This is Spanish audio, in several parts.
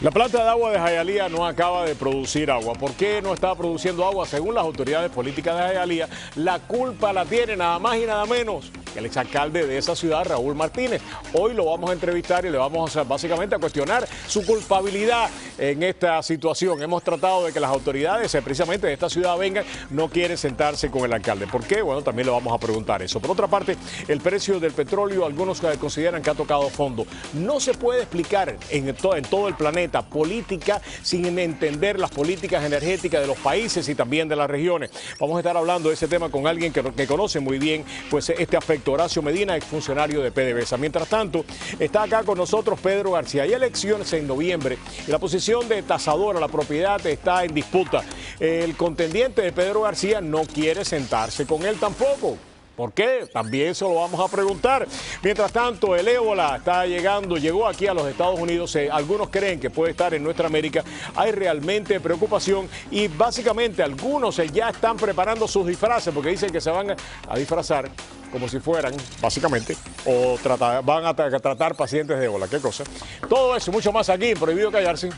La planta de agua de Hialeah no acaba de producir agua. ¿Por qué no está produciendo agua? Según las autoridades políticas de Hialeah, la culpa la tiene nada más y nada menos que el exalcalde de esa ciudad, Raúl Martínez. Hoy lo vamos a entrevistar y le vamos básicamente a cuestionar su culpabilidad en esta situación. Hemos tratado de que las autoridades precisamente de esta ciudad vengan, no quieren sentarse con el alcalde. ¿Por qué? Bueno, también le vamos a preguntar eso. Por otra parte, el precio del petróleo, algunos consideran que ha tocado fondo. No se puede explicar en todo el planeta política sin entender las políticas energéticas de los países y también de las regiones. Vamos a estar hablando de ese tema con alguien que conoce muy bien pues este aspecto. Horacio Medina, exfuncionario de PDVSA. Mientras tanto, está acá con nosotros Pedro García. Hay elecciones en noviembre y la posición de tasador a la propiedad está en disputa. El contendiente de Pedro García no quiere sentarse con él tampoco. ¿Por qué? También se lo vamos a preguntar. Mientras tanto, el ébola llegó aquí a los Estados Unidos. Algunos creen que puede estar en nuestra América. Hay realmente preocupación y básicamente algunos ya están preparando sus disfraces porque dicen que se van a disfrazar como si fueran, básicamente, o van a tratar pacientes de ébola. ¿Qué cosa? Todo eso y mucho más aquí en Prohibido Callarse.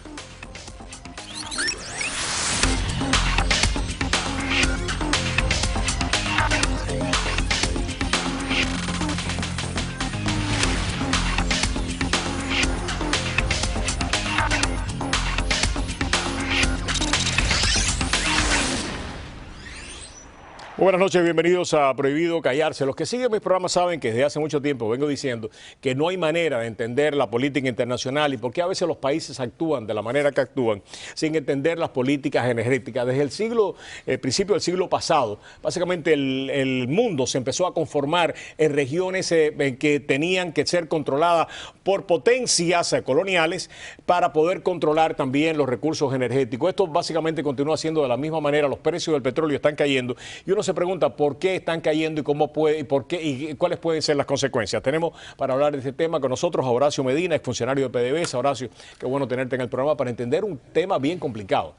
Buenas noches, bienvenidos a Prohibido Callarse. Los que siguen mis programas saben que desde hace mucho tiempo vengo diciendo que no hay manera de entender la política internacional y por qué a veces los países actúan de la manera que actúan sin entender las políticas energéticas. Desde el principio del siglo pasado, básicamente el mundo se empezó a conformar en regiones que tenían que ser controladas por potencias coloniales para poder controlar también los recursos energéticos. Esto básicamente continúa siendo de la misma manera. Los precios del petróleo están cayendo y uno se pregunta por qué están cayendo y cómo puede y por qué y cuáles pueden ser las consecuencias. Tenemos para hablar de este tema con nosotros a Horacio Medina, exfuncionario de PDVSA. Horacio, qué bueno tenerte en el programa para entender un tema bien complicado.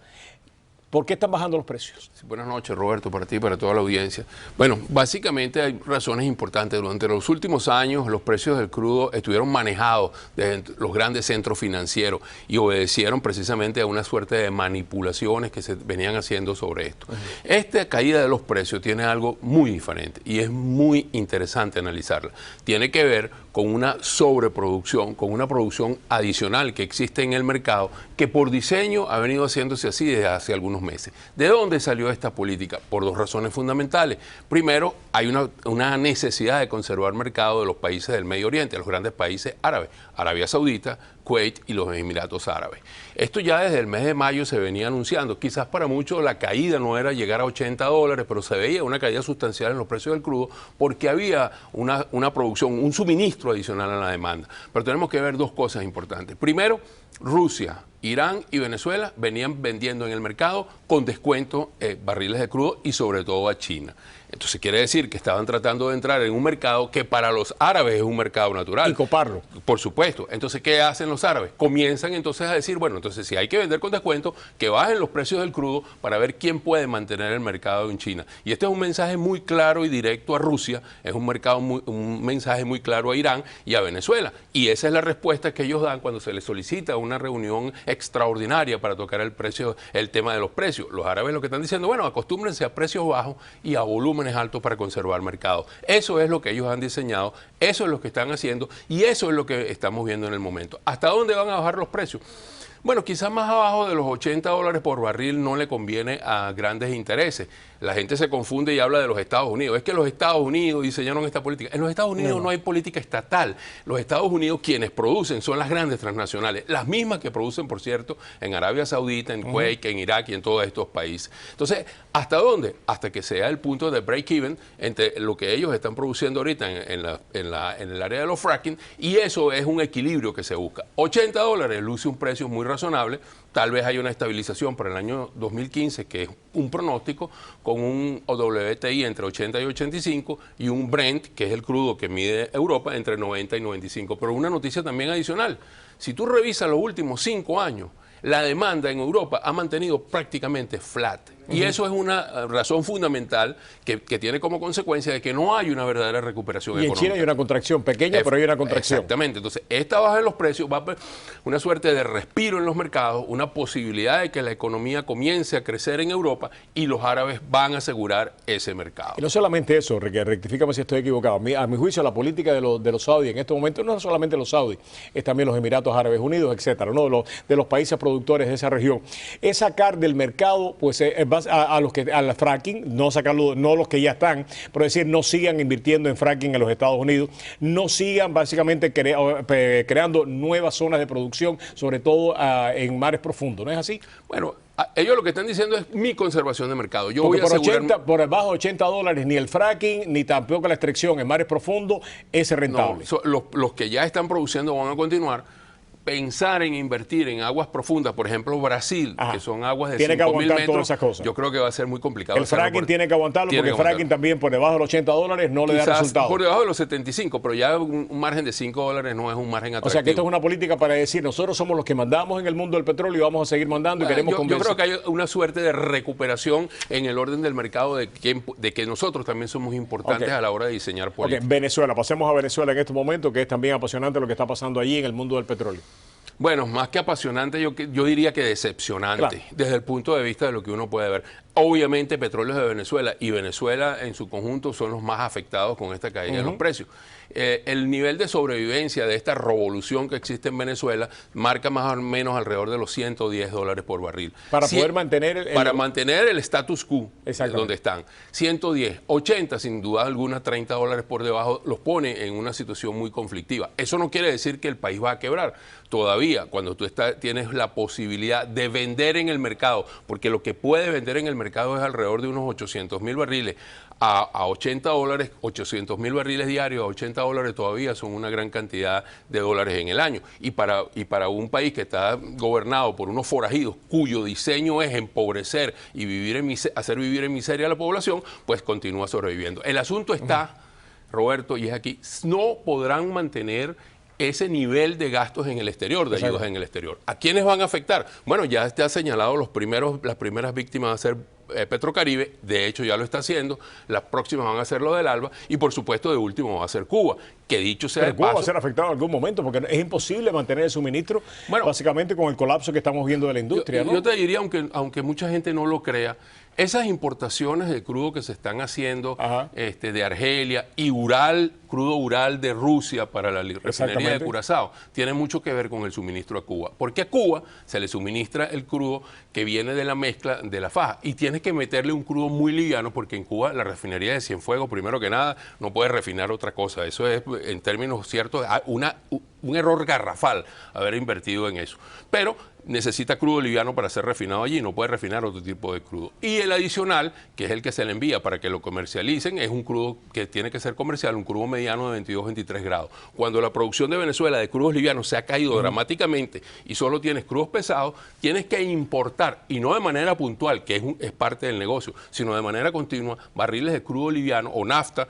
¿Por qué están bajando los precios? Sí, buenas noches, Roberto, para ti y para toda la audiencia. Bueno, básicamente hay razones importantes. Durante los últimos años, los precios del crudo estuvieron manejados desde los grandes centros financieros y obedecieron precisamente a una suerte de manipulaciones que se venían haciendo sobre esto. Esta caída de los precios tiene algo muy diferente y es muy interesante analizarla. Tiene que ver con una sobreproducción, con una producción adicional que existe en el mercado, que por diseño ha venido haciéndose así desde hace algunos meses. ¿De dónde salió esta política? Por dos razones fundamentales. Primero, hay una necesidad de conservar mercado de los países del Medio Oriente, los grandes países árabes, Arabia Saudita, Kuwait y los Emiratos Árabes. Esto ya desde el mes de mayo se venía anunciando. Quizás para muchos la caída no era llegar a $80, pero se veía una caída sustancial en los precios del crudo porque había una producción, un suministro adicional a la demanda. Pero tenemos que ver dos cosas importantes. Primero, Rusia, Irán y Venezuela venían vendiendo en el mercado con descuento barriles de crudo y sobre todo a China. Entonces quiere decir que estaban tratando de entrar en un mercado que para los árabes es un mercado natural. Y coparlo. Por supuesto. Entonces, ¿qué hacen los árabes? Comienzan entonces a decir, bueno, entonces si hay que vender con descuento, que bajen los precios del crudo para ver quién puede mantener el mercado en China. Y este es un mensaje muy claro y directo a Rusia, es un mensaje muy claro a Irán y a Venezuela. Y esa es la respuesta que ellos dan cuando se les solicita una reunión extraordinaria para tocar el tema de los precios. Los árabes lo que están diciendo, bueno, acostúmbrense a precios bajos y a volúmenes altos para conservar mercado. Eso es lo que ellos han diseñado, eso es lo que están haciendo y eso es lo que estamos viendo en el momento. ¿Hasta dónde van a bajar los precios? Bueno, quizás más abajo de los $80 por barril no le conviene a grandes intereses. La gente se confunde y habla de los Estados Unidos. Es que los Estados Unidos diseñaron esta política. En los Estados Unidos no hay política estatal. Los Estados Unidos quienes producen son las grandes transnacionales, las mismas que producen, por cierto, en Arabia Saudita, en Kuwait, en Irak y en todos estos países. Entonces, ¿hasta dónde? Hasta que sea el punto de break-even entre lo que ellos están produciendo ahorita en el área de los fracking y eso es un equilibrio que se busca. $80 luce un precio muy razonable. Tal vez haya una estabilización para el año 2015, que es un pronóstico, con un WTI entre 80 y 85 y un Brent, que es el crudo que mide Europa, entre 90 y 95. Pero una noticia también adicional. Si tú revisas los últimos 5 años, la demanda en Europa ha mantenido prácticamente flat. Y eso es una razón fundamental que tiene como consecuencia de que no hay una verdadera recuperación económica. Y en China hay una contracción pequeña, pero hay una contracción. Exactamente. Entonces, esta baja en los precios va a una suerte de respiro en los mercados, una posibilidad de que la economía comience a crecer en Europa y los árabes van a asegurar ese mercado. Y no solamente eso, rectifícame si estoy equivocado. A mi juicio, la política de los saudíes en este momento no es solamente los saudíes, es también los Emiratos Árabes Unidos, etcétera, ¿no? De los países productores de esa región. Es sacar del mercado pues al fracking, no sacarlo, no los que ya están, pero decir, no sigan invirtiendo en fracking en los Estados Unidos, no sigan básicamente creando nuevas zonas de producción, sobre todo en mares profundos, ¿no es así? Bueno, ellos lo que están diciendo es mi conservación de mercado. Yo porque voy a asegurar... por debajo de $80 ni el fracking ni tampoco la extracción en mares profundos es rentable. No, los que ya están produciendo van a continuar. Pensar en invertir en aguas profundas, por ejemplo Brasil, que son aguas de 5.000 metros, todas esas cosas. Yo creo que va a ser muy complicado. El fracking tiene que aguantarlo porque el fracking también por debajo de los $80 no le da resultado. Por debajo de los 75, pero ya un margen de $5 no es un margen atractivo. O sea que esto es una política para decir, nosotros somos los que mandamos en el mundo del petróleo y vamos a seguir mandando y queremos convencer. Yo creo que hay una suerte de recuperación en el orden del mercado de que nosotros también somos importantes a la hora de diseñar política. Venezuela, pasemos a Venezuela en este momento, que es también apasionante lo que está pasando allí en el mundo del petróleo. Bueno, más que apasionante, yo diría que decepcionante, desde el punto de vista de lo que uno puede ver. Obviamente, Petróleos de Venezuela y Venezuela en su conjunto son los más afectados con esta caída de los precios. El nivel de sobrevivencia de esta revolución que existe en Venezuela marca más o menos alrededor de los $110 por barril. Para poder mantener para mantener el status quo donde están. 110, 80 sin duda alguna, $30 por debajo los pone en una situación muy conflictiva. Eso no quiere decir que el país va a quebrar. Todavía, cuando tú tienes la posibilidad de vender en el mercado, porque lo que puede vender en el mercado es alrededor de unos 800.000 barriles a $80, 800.000 barriles diarios a $80 todavía son una gran cantidad de dólares en el año. Y para un país que está gobernado por unos forajidos cuyo diseño es empobrecer y hacer vivir en miseria a la población, pues continúa sobreviviendo. El asunto está, Roberto, y es aquí, no podrán mantener ese nivel de gastos en el exterior, de ayudas en el exterior. ¿A quiénes van a afectar? Bueno, ya te ha señalado las primeras víctimas van a ser Petrocaribe, de hecho ya lo está haciendo, las próximas van a ser lo del ALBA y por supuesto de último va a ser Cuba, que dicho sea de paso... Cuba va a ser afectado en algún momento porque es imposible mantener el suministro, básicamente con el colapso que estamos viendo de la industria, ¿no? Yo te diría, aunque mucha gente no lo crea, esas importaciones de crudo que se están haciendo de Argelia y crudo Ural de Rusia para la refinería de Curazao, tienen mucho que ver con el suministro a Cuba. Porque a Cuba se le suministra el crudo que viene de la mezcla de la faja y tienes que meterle un crudo muy liviano porque en Cuba la refinería de Cienfuegos, primero que nada, no puede refinar otra cosa. Eso es, en términos ciertos, un error garrafal haber invertido en eso. Pero necesita crudo liviano para ser refinado allí, no puede refinar otro tipo de crudo. Y el adicional, que es el que se le envía para que lo comercialicen, es un crudo que tiene que ser comercial, un crudo mediano de 22-23 grados. Cuando la producción de Venezuela de crudos livianos se ha caído dramáticamente y solo tienes crudos pesados, tienes que importar, y no de manera puntual, que es parte del negocio, sino de manera continua, barriles de crudo liviano o nafta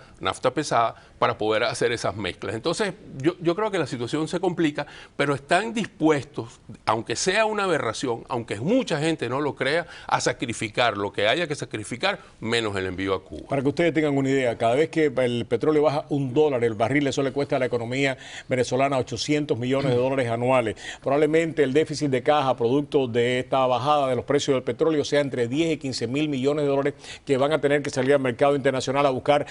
pesada, para poder hacer esas mezclas. Entonces, yo creo que la situación se complica, pero están dispuestos, aunque sea una aberración, aunque mucha gente no lo crea, a sacrificar lo que haya que sacrificar, menos el envío a Cuba. Para que ustedes tengan una idea, cada vez que el petróleo baja $1 el barril, eso le cuesta a la economía venezolana $800 millones anuales. Probablemente el déficit de caja producto de esta bajada de los precios del petróleo sea entre 10 y 15 mil millones de dólares que van a tener que salir al mercado internacional a buscar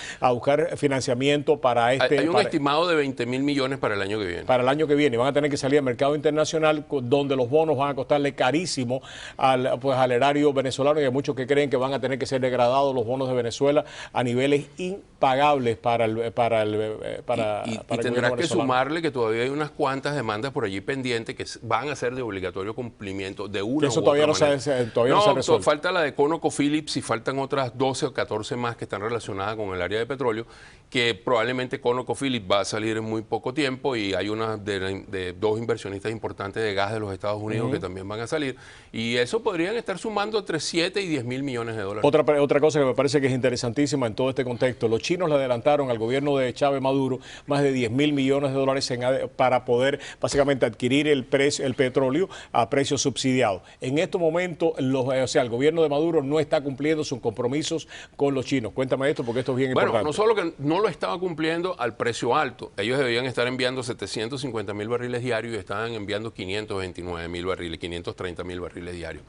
financiamiento para este... Hay un estimado de 20.000 millones para el año que viene. Para el año que viene. Van a tener que salir al mercado internacional donde los bonos van a costarle carísimo al erario venezolano y hay muchos que creen que van a tener que ser degradados los bonos de Venezuela a niveles impagables para el tendrás que sumarle que todavía hay unas cuantas demandas por allí pendientes que van a ser de obligatorio cumplimiento de una eso u todavía otra no manera. No se ha resuelto. Falta la de ConocoPhillips y faltan otras 12 o 14 más que están relacionadas con el área de petróleo que probablemente probablemente ConocoPhillips va a salir en muy poco tiempo y hay una de dos inversionistas importantes de gas de los Estados Unidos que también van a salir. Y eso podrían estar sumando entre 7 y 10 mil millones de dólares. Otra cosa que me parece que es interesantísima en todo este contexto, los chinos le adelantaron al gobierno de Chávez Maduro más de 10 mil millones de dólares para poder básicamente adquirir el petróleo a precio subsidiado. En estos momentos, el gobierno de Maduro no está cumpliendo sus compromisos con los chinos. Cuéntame esto porque esto es bien importante. No solo que no lo estaba cumpliendo al precio alto, ellos debían estar enviando 750 mil barriles diarios y estaban enviando 529 mil barriles, 530 mil barriles diarios.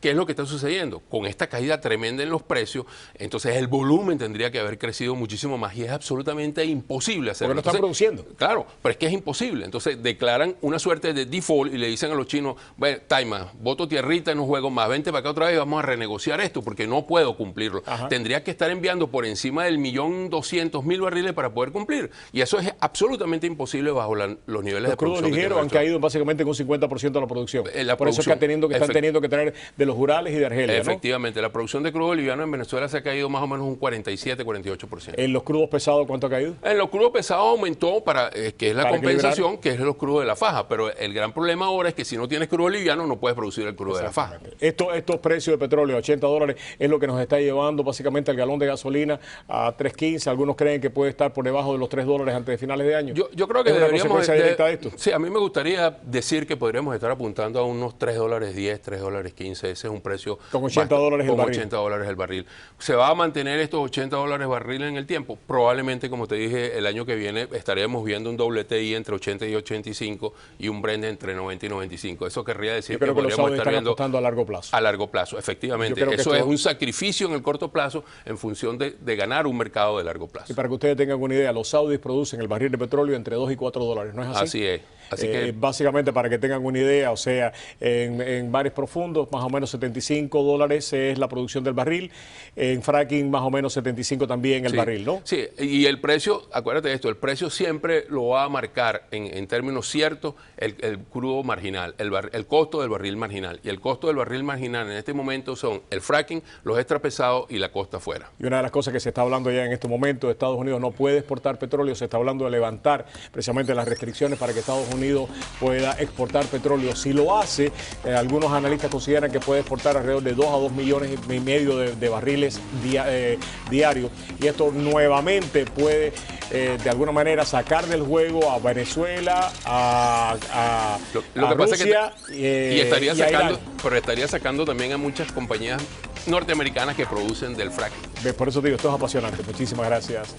¿Qué es lo que está sucediendo? Con esta caída tremenda en los precios, entonces el volumen tendría que haber crecido muchísimo más y es absolutamente imposible hacerlo. Porque no están produciendo. Claro, pero es que es imposible. Entonces declaran una suerte de default y le dicen a los chinos, bueno, Taima, voto tierrita, no juego más, vente para acá otra vez y vamos a renegociar esto porque no puedo cumplirlo. Ajá. Tendría que estar enviando por encima del 1.200.000 barriles para poder cumplir. Y eso es absolutamente imposible bajo los niveles de producción. Los crudos ligeros han caído básicamente en un 50% de la producción. Por eso es que están teniendo que traer de los Urales y de Argelia, efectivamente, ¿no? La producción de crudo liviano en Venezuela se ha caído más o menos un 47-48%. ¿En los crudos pesados cuánto ha caído? En los crudos pesados aumentó que es la compensación, que es los crudos de la faja. Pero el gran problema ahora es que si no tienes crudo liviano no puedes producir el crudo de la faja. Estos precios de petróleo, $80, es lo que nos está llevando básicamente el galón de gasolina a 3.15. Algunos creen que puede estar por debajo de los $3 antes de finales de año. Yo creo que deberíamos directa de esto. Sí, a mí me gustaría decir que podríamos estar apuntando a unos $3.10, $3.15. Ese es un precio con $80 el barril. $80 el barril. ¿Se va a mantener estos $80 barril en el tiempo? Probablemente, como te dije, el año que viene estaremos viendo un WTI entre 80 y 85 y un Brent entre 90 y 95. Eso querría decir que podríamos estar viendo a largo plazo. A largo plazo, efectivamente. Eso es un sacrificio en el corto plazo en función de ganar un mercado de largo plazo. Y para que ustedes tengan una idea, los saudis producen el barril de petróleo entre 2 y $4, ¿no es así? Así es. Así que básicamente, para que tengan una idea, o sea, en mares profundos, más o menos $75 es la producción del barril. En fracking, más o menos 75 también el barril, ¿no? Sí, y el precio, acuérdate de esto, el precio siempre lo va a marcar en términos ciertos el crudo marginal, el costo del barril marginal. Y el costo del barril marginal en este momento son el fracking, los extra pesados y la costa afuera. Y una de las cosas que se está hablando ya en este momento, Estados Unidos no puede exportar petróleo, se está hablando de levantar precisamente las restricciones para que Estados Unidos pueda exportar petróleo. Si lo hace, algunos analistas consideran que puede exportar alrededor de 2 a 2 millones y medio de barriles diarios. Y esto nuevamente puede, de alguna manera, sacar del juego a Venezuela, a Rusia y estaría sacando, pero estaría sacando también a muchas compañías norteamericanas que producen del fracking. Por eso digo, esto es apasionante. Muchísimas gracias,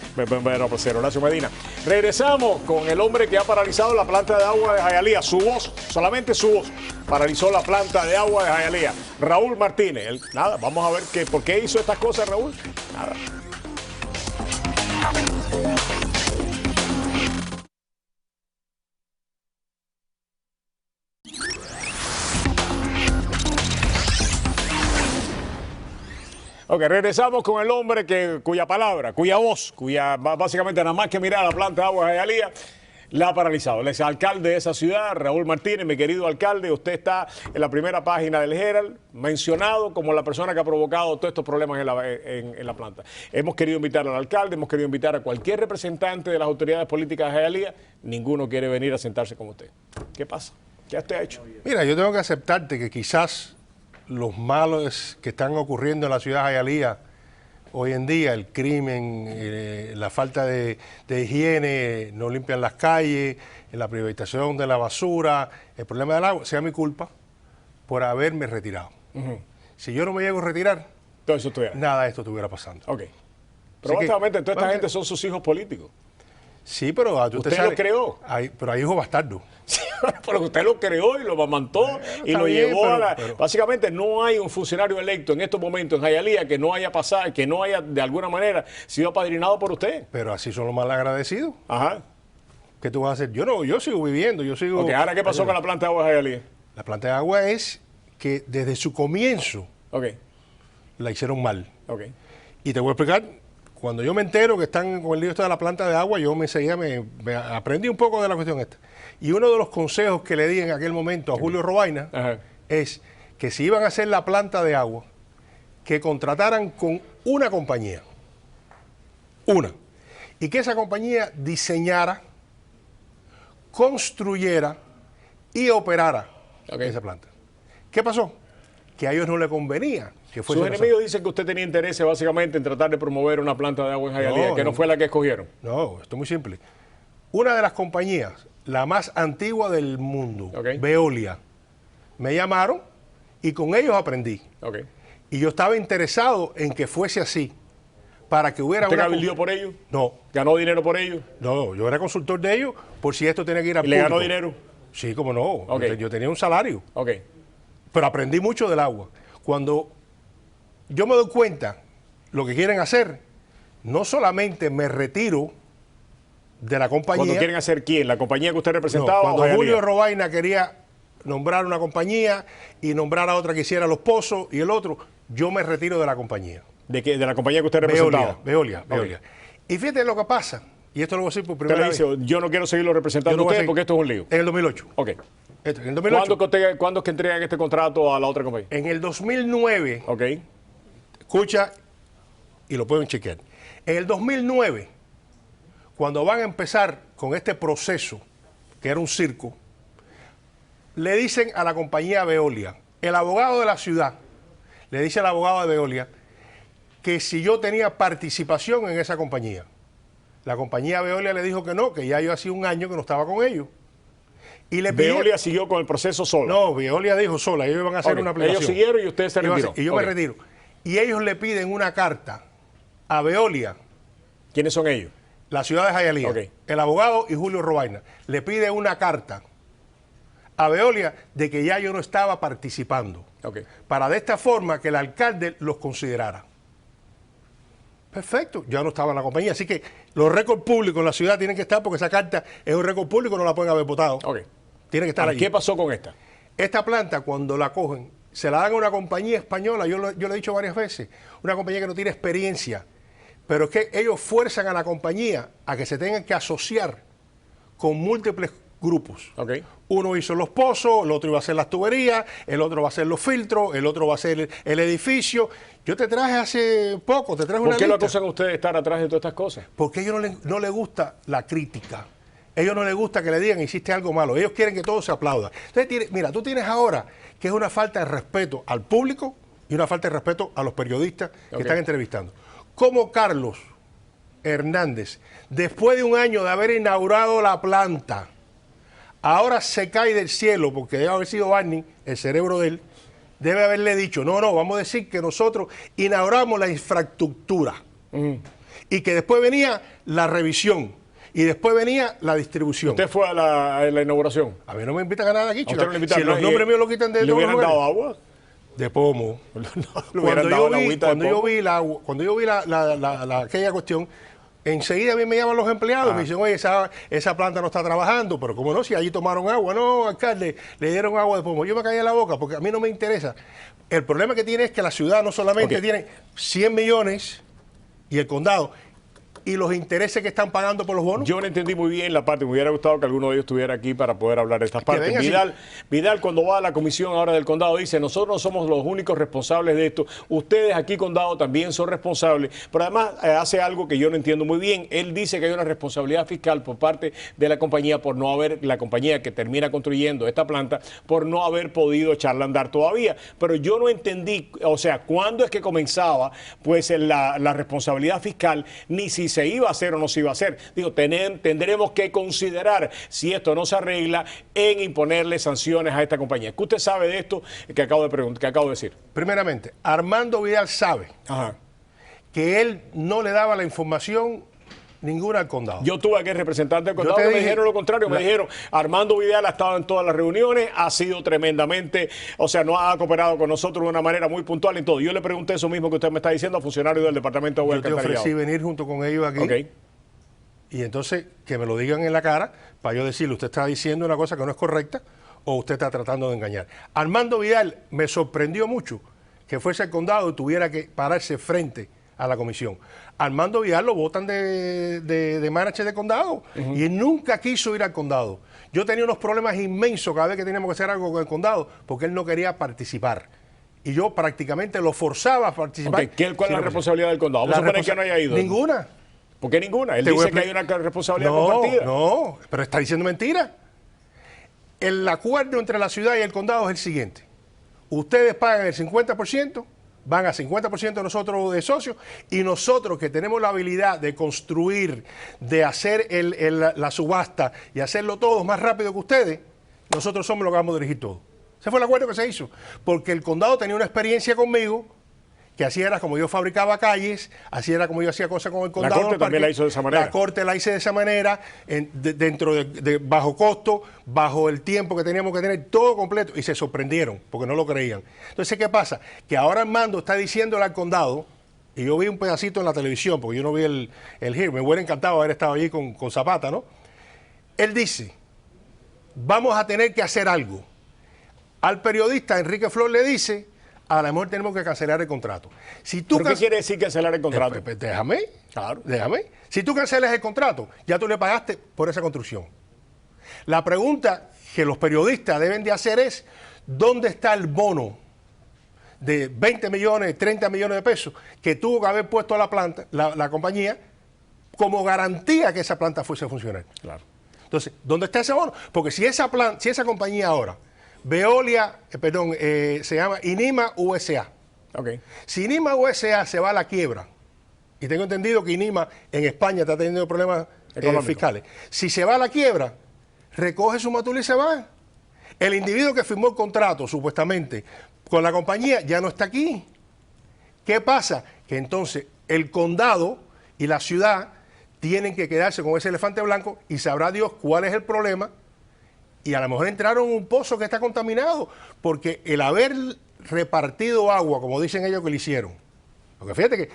Horacio Medina. Regresamos con el hombre que ha paralizado la planta de agua de Hialeah. Su voz, solamente su voz, paralizó la planta de agua de Hialeah. Raúl Martínez. Nada, vamos a ver por qué hizo estas cosas, Raúl. Nada. Ok, regresamos con el hombre cuya palabra, cuya voz, básicamente nada más que mirar la planta de agua de Hialeah, la ha paralizado. El exalcalde de esa ciudad, Raúl Martínez, mi querido alcalde, usted está en la primera página del Herald, mencionado como la persona que ha provocado todos estos problemas en la planta. Hemos querido invitar al alcalde, hemos querido invitar a cualquier representante de las autoridades políticas de Hialeah, ninguno quiere venir a sentarse con usted. ¿Qué pasa? ¿Qué usted ha hecho? Mira, yo tengo que aceptarte que quizás los males que están ocurriendo en la ciudad de Hialeah hoy en día, el crimen, la falta de higiene, no limpian las calles, la privatización de la basura, el problema del agua, sea mi culpa por haberme retirado. Si yo no me llego a retirar, nada de esto estuviera pasando. Ok. Pero básicamente toda esta gente son sus hijos políticos. Sí, pero usted lo creó. Pero hay hijos bastardos. Sí, pero usted lo creó y lo amamantó y lo llevó a la... Básicamente no hay un funcionario electo en estos momentos en Hialeah que no haya pasado, que no haya de alguna manera sido apadrinado por usted. Pero así son los mal agradecidos. Ajá. ¿Qué tú vas a hacer? Yo sigo viviendo, yo sigo... Ok, ahora ¿qué pasó con la planta de agua de Hialeah? La planta de agua es que desde su comienzo la hicieron mal. Ok. Y te voy a explicar. Cuando yo me entero que están con el lío de la planta de agua, yo me aprendí un poco de la cuestión esta. Y uno de los consejos que le di en aquel momento a Julio Robaina es que si iban a hacer la planta de agua, que contrataran con una compañía. Una. y que esa compañía diseñara, construyera y operara esa planta. ¿Qué pasó? Que a ellos no les convenía que fuese. Sus enemigos dicen que usted tenía interés básicamente en tratar de promover una planta de agua en Hialeah, que no fue la que escogieron. No, esto es muy simple. Una de las compañías, la más antigua del mundo, Veolia, me llamaron y con ellos aprendí. Y yo estaba interesado en que fuese así, para que hubiera ¿Usted cabildió por ellos? No. ¿Ganó dinero por ellos? No, yo era consultor de ellos por si esto tenía que ir al público. ¿Le ganó público. dinero? Sí, como no. Yo tenía un salario. Pero aprendí mucho del agua. Cuando yo me doy cuenta lo que quieren hacer, no solamente me retiro de la compañía. ¿Cuando quieren hacer quién? ¿La compañía que usted representaba? No, cuando Julio Robaina quería nombrar una compañía y nombrar a otra que hiciera los pozos y el otro, yo me retiro de la compañía. ¿De la compañía que usted representaba? Veolia. Y fíjate lo que pasa, y esto lo voy a decir por primera vez. Usted le dice, yo no quiero seguirlo representando a ustedes porque esto es un lío. En el 2008. En el 2008. ¿Cuándo es que entregan este contrato a la otra compañía? En el 2009. Escucha, y lo pueden chequear. En el 2009, cuando van a empezar con este proceso, que era un circo, le dicen a la compañía Veolia, el abogado de la ciudad, le dice al abogado de Veolia, que si yo tenía participación en esa compañía. La compañía Veolia le dijo que no, que ya yo hacía un año que no estaba con ellos. Y le Veolia siguió con el proceso sola. No, Veolia dijo sola, ellos iban a hacer una aplicación. Ellos siguieron y usted se retiró. Y yo me retiro. Y ellos le piden una carta a Veolia. ¿Quiénes son ellos? La ciudad de Hialeah. El abogado y Julio Robaina. Le pide una carta a Veolia de que ya yo no estaba participando. Para de esta forma que el alcalde los considerara. Perfecto, ya no estaba en la compañía. Así que los récords públicos en la ciudad tienen que estar porque esa carta es un récord público, no la pueden haber votado. Tiene que estar allí. ¿Qué pasó con esta? Esta planta, cuando la cogen, se la dan a una compañía española, yo lo he dicho varias veces, una compañía que no tiene experiencia, pero es que ellos fuerzan a la compañía a que se tengan que asociar con múltiples grupos. Uno hizo los pozos, el otro iba a hacer las tuberías, el otro va a hacer los filtros, el otro va a hacer el edificio. Yo te traje hace poco, te traje una lista. ¿Por qué lo acusan a ustedes de estar atrás de todas estas cosas? Porque a ellos no les gusta la crítica. A ellos no les gusta que le digan hiciste algo malo. Ellos quieren que todo se aplauda. Entonces, mira, tú tienes ahora que es una falta de respeto al público y una falta de respeto a los periodistas que están entrevistando. Como Carlos Hernández, después de un año de haber inaugurado la planta, ahora se cae del cielo, porque debe haber sido Barney, el cerebro de él, debe haberle dicho, no, vamos a decir que nosotros inauguramos la infraestructura y que después venía la revisión y después venía la distribución. ¿Usted fue a la inauguración? A mí no me invitan a nada aquí, chico. No si los nombres míos lo quitan de ¿Le hubieran dado agua? De pomo. Cuando yo vi aquella cuestión, enseguida a mí me llaman los empleados y me dicen, oye, esa planta no está trabajando, pero ¿cómo no? Si allí tomaron agua. No, alcalde, le dieron agua de pomo. Yo me caí en la boca porque a mí no me interesa. El problema que tiene es que la ciudad no solamente tiene 100 millones y el condado, y los intereses que están pagando por los bonos. Yo no entendí muy bien la parte, me hubiera gustado que alguno de ellos estuviera aquí para poder hablar de estas partes. Vidal, cuando va a la comisión ahora del condado, dice, nosotros no somos los únicos responsables de esto, ustedes aquí condado también son responsables, pero además hace algo que yo no entiendo muy bien. Él dice que hay una responsabilidad fiscal por parte de la compañía la compañía que termina construyendo esta planta, por no haber podido echarla a andar todavía. Pero yo no entendí, o sea, cuándo es que comenzaba pues la responsabilidad fiscal, ni si se iba a hacer o no se iba a hacer. Digo, tendremos que considerar si esto no se arregla en imponerle sanciones a esta compañía. ¿Qué usted sabe de esto que acabo de decir? Primeramente, Armando Vidal sabe que él no le daba la información ninguna al condado. Yo tuve aquí representante del condado que me dijeron lo contrario, me dijeron, Armando Vidal ha estado en todas las reuniones, ha sido tremendamente, o sea, no ha cooperado con nosotros de una manera muy puntual en todo. Yo le pregunté eso mismo que usted me está diciendo a funcionarios del Departamento de Agua y Alcantarillado. Yo te ofrecí venir junto con ellos aquí. Y entonces que me lo digan en la cara para yo decirle, usted está diciendo una cosa que no es correcta o usted está tratando de engañar. Armando Vidal me sorprendió mucho que fuese al condado y tuviera que pararse frente a la comisión. Armando Vidal lo votan de manager de condado y él nunca quiso ir al condado. Yo tenía unos problemas inmensos cada vez que teníamos que hacer algo con el condado porque él no quería participar. Y yo prácticamente lo forzaba a participar. ¿Cuál es la responsabilidad del condado? Vamos a suponer que no haya ido. Ninguna. ¿Por qué ninguna? Él Te voy a dice que hay una responsabilidad No, compartida. no, pero está diciendo mentira. El acuerdo entre la ciudad y el condado es el siguiente. Ustedes pagan el 50%, van a 50% nosotros de socios, y nosotros que tenemos la habilidad de construir, de hacer la subasta y hacerlo todo más rápido que ustedes, nosotros somos los que vamos a dirigir todo. Ese fue el acuerdo que se hizo, porque el condado tenía una experiencia conmigo, que así era como yo fabricaba calles, así era como yo hacía cosas con el condado. La Corte también la hizo de esa manera. La Corte la hice de esa manera, dentro de bajo costo, bajo el tiempo que teníamos que tener, todo completo, y se sorprendieron, porque no lo creían. Entonces, ¿qué pasa? Que ahora Armando está diciéndole al condado, y yo vi un pedacito en la televisión, porque yo no vi el hearing, me hubiera encantado haber estado allí con Zapata, ¿no? Él dice, vamos a tener que hacer algo. Al periodista Enrique Flor le dice, a lo mejor tenemos que cancelar el contrato. Si tú ¿Pero qué quiere decir cancelar el contrato? Déjame, Claro. déjame. Si tú cancelas el contrato, ya tú le pagaste por esa construcción. La pregunta que los periodistas deben de hacer es, ¿dónde está el bono de 20 millones, 30 millones de pesos que tuvo que haber puesto a la planta, la compañía, como garantía que esa planta fuese a funcionar? Claro. Entonces, ¿dónde está ese bono? Porque si esa compañía ahora, Veolia, se llama INIMA USA. Okay. Si INIMA USA se va a la quiebra, y tengo entendido que INIMA en España está teniendo problemas fiscales, si se va a la quiebra, recoge su matula y se va. El individuo que firmó el contrato, supuestamente, con la compañía, ya no está aquí. ¿Qué pasa? Que entonces el condado y la ciudad tienen que quedarse con ese elefante blanco y sabrá Dios cuál es el problema. Y a lo mejor entraron en un pozo que está contaminado, porque el haber repartido agua, como dicen ellos que lo hicieron, porque fíjate que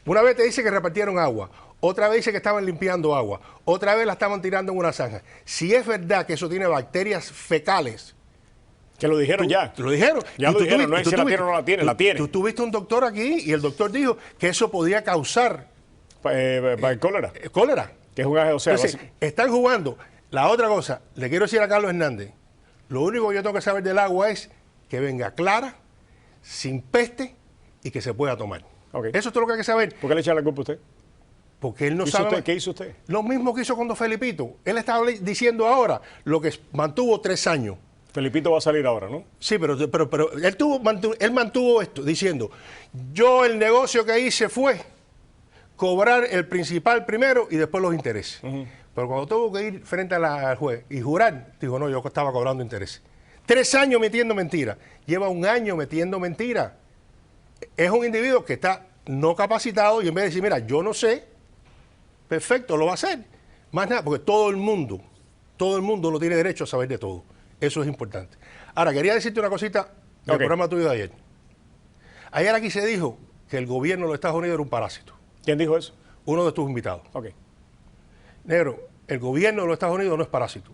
una vez te dice que repartieron agua, otra vez dice que estaban limpiando agua, otra vez la estaban tirando en una zanja. Si es verdad que eso tiene bacterias fecales, que lo dijeron ya. Lo dijeron. Ya lo dijeron, no es si la tiene o no la tiene, la tiene. Tú tuviste un doctor aquí y el doctor dijo que eso podía causar Cólera. Cólera. Que es un o sea, entonces, están jugando. La otra cosa, le quiero decir a Carlos Hernández, lo único que yo tengo que saber del agua es que venga clara, sin peste y que se pueda tomar. Okay. Eso es todo lo que hay que saber. ¿Por qué le echa la culpa a usted? Porque él no sabe. ¿Qué hizo usted? Lo mismo que hizo con don Felipito. Él estaba diciendo ahora lo que mantuvo 3 años. Felipito va a salir ahora, ¿no? Sí, pero él mantuvo esto, diciendo, yo el negocio que hice fue cobrar el principal primero y después los intereses. Pero cuando tuvo que ir frente al juez y jurar, dijo, no, yo estaba cobrando intereses. 3 años metiendo mentiras. Lleva 1 año metiendo mentiras. Es un individuo que está no capacitado y en vez de decir, mira, yo no sé, perfecto, lo va a hacer. Más nada, porque todo el mundo no tiene derecho a saber de todo. Eso es importante. Ahora, quería decirte una cosita del programa tuyo de ayer. Ayer aquí se dijo que el gobierno de los Estados Unidos era un parásito. ¿Quién dijo eso? Uno de tus invitados. Ok. Negro, el gobierno de los Estados Unidos no es parásito.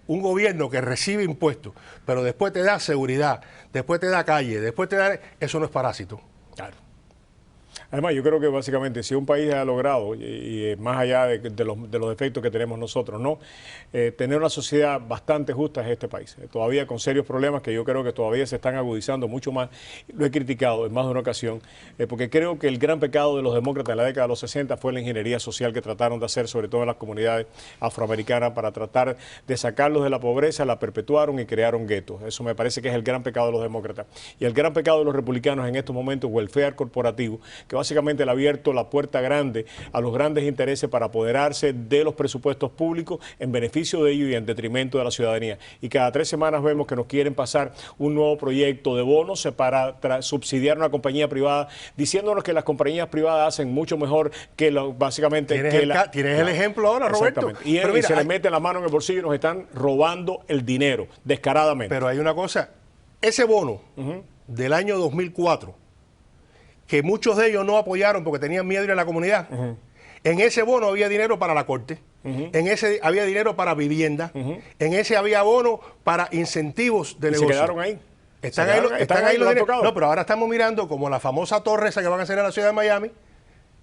Un gobierno que recibe impuestos, pero después te da seguridad, después te da calle, después te da... Eso no es parásito. Claro. Además, yo creo que básicamente si un país ha logrado, y más allá de los defectos que tenemos nosotros, ¿no? Tener una sociedad bastante justa es este país. Todavía con serios problemas que yo creo que todavía se están agudizando mucho más. Lo he criticado en más de una ocasión, porque creo que el gran pecado de los demócratas en la década de los 60 fue la ingeniería social que trataron de hacer, sobre todo en las comunidades afroamericanas, para tratar de sacarlos de la pobreza, la perpetuaron y crearon guetos. Eso me parece que es el gran pecado de los demócratas. Y el gran pecado de los republicanos en estos momentos, welfare corporativo, que básicamente le ha abierto la puerta grande a los grandes intereses para apoderarse de los presupuestos públicos en beneficio de ellos y en detrimento de la ciudadanía. Y cada 3 semanas vemos que nos quieren pasar un nuevo proyecto de bonos para subsidiar una compañía privada, diciéndonos que las compañías privadas hacen mucho mejor que básicamente... ¿Tienes el ejemplo ahora, Roberto? Y mira, se le mete la mano en el bolsillo y nos están robando el dinero, descaradamente. Pero hay una cosa, ese bono del año 2004, que muchos de ellos no apoyaron porque tenían miedo de ir a la comunidad. En ese bono había dinero para la corte, en ese había dinero para vivienda, en ese había bono para incentivos de negocio. ¿Se quedaron ahí? Están ahí los dineros. No, pero ahora estamos mirando como la famosa torre esa que van a hacer en la ciudad de Miami,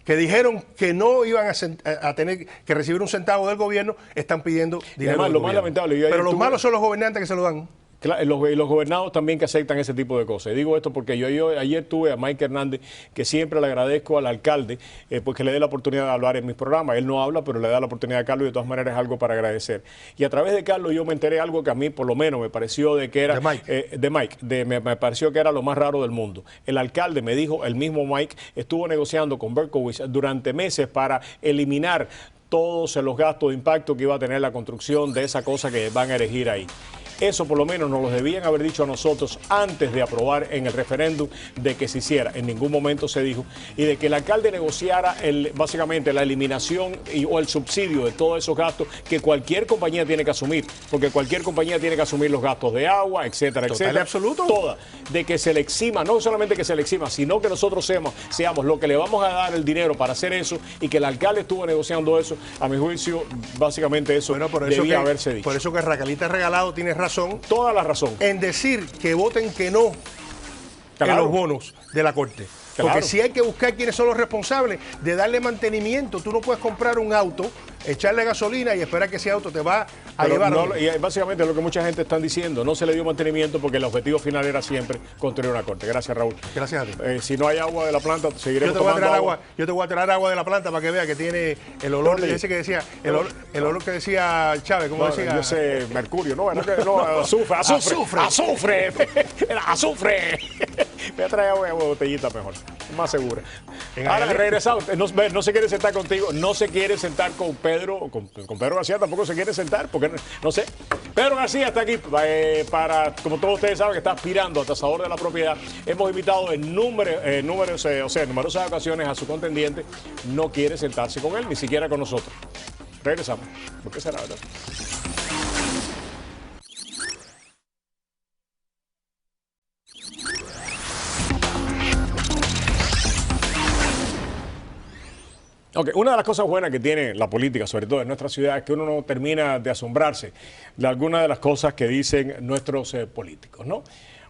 que dijeron que no iban a tener que recibir un centavo del gobierno, están pidiendo dinero. Además, lo más lamentable, pero los malos son los gobernantes que se lo dan. Los gobernados también que aceptan ese tipo de cosas. Y digo esto porque yo ayer tuve a Mike Hernández, que siempre le agradezco al alcalde porque le dé la oportunidad de hablar en mis programas. Él no habla, pero le da la oportunidad a Carlos y de todas maneras es algo para agradecer. Y a través de Carlos yo me enteré algo que a mí por lo menos me pareció de que era... Me pareció que era lo más raro del mundo. El alcalde me dijo, el mismo Mike, estuvo negociando con Berkowitz durante meses para eliminar todos los gastos de impacto que iba a tener la construcción de esa cosa que van a erigir ahí. Eso por lo menos nos lo debían haber dicho a nosotros antes de aprobar en el referéndum de que se hiciera. En ningún momento se dijo. Y de que el alcalde negociara básicamente la eliminación o el subsidio de todos esos gastos que cualquier compañía tiene que asumir. Porque cualquier compañía tiene que asumir los gastos de agua, etcétera, etcétera. Absoluto. Toda. De que se le exima, no solamente que se le exima, sino que nosotros seamos lo que le vamos a dar el dinero para hacer eso y que el alcalde estuvo negociando eso. A mi juicio, básicamente eso, debía haberse dicho. Por eso que Racalita Regalado tiene razón. Toda la razón. En decir que voten que no en los bonos de la Corte. Claro. Porque si hay que buscar quiénes son los responsables de darle mantenimiento. Tú no puedes comprar un auto, echarle gasolina y esperar que ese auto te va a llevar. Y básicamente lo que mucha gente está diciendo, no se le dio mantenimiento porque el objetivo final era siempre construir una corte. Gracias, Raúl. Gracias a ti. Si no hay agua de la planta, seguiremos tomando agua. Yo te voy a traer agua de la planta para que vea que tiene el olor ese que decía, el olor que decía Chávez, ¿cómo decía? Yo sé, mercurio, no, azufre. Azufre. Voy a traer agua de botellita mejor, más segura. Ahora regresamos, no se quiere sentar contigo, no se quiere sentar con Pedro, con Pedro García tampoco se quiere sentar, porque no sé. Pedro García está aquí para, como todos ustedes saben, que está aspirando a tasador de la propiedad. Hemos invitado en numerosas ocasiones a su contendiente, no quiere sentarse con él, ni siquiera con nosotros. Regresamos. ¿Por qué será, verdad? Okay. Una de las cosas buenas que tiene la política, sobre todo en nuestra ciudad, es que uno no termina de asombrarse de algunas de las cosas que dicen nuestros políticos, ¿no?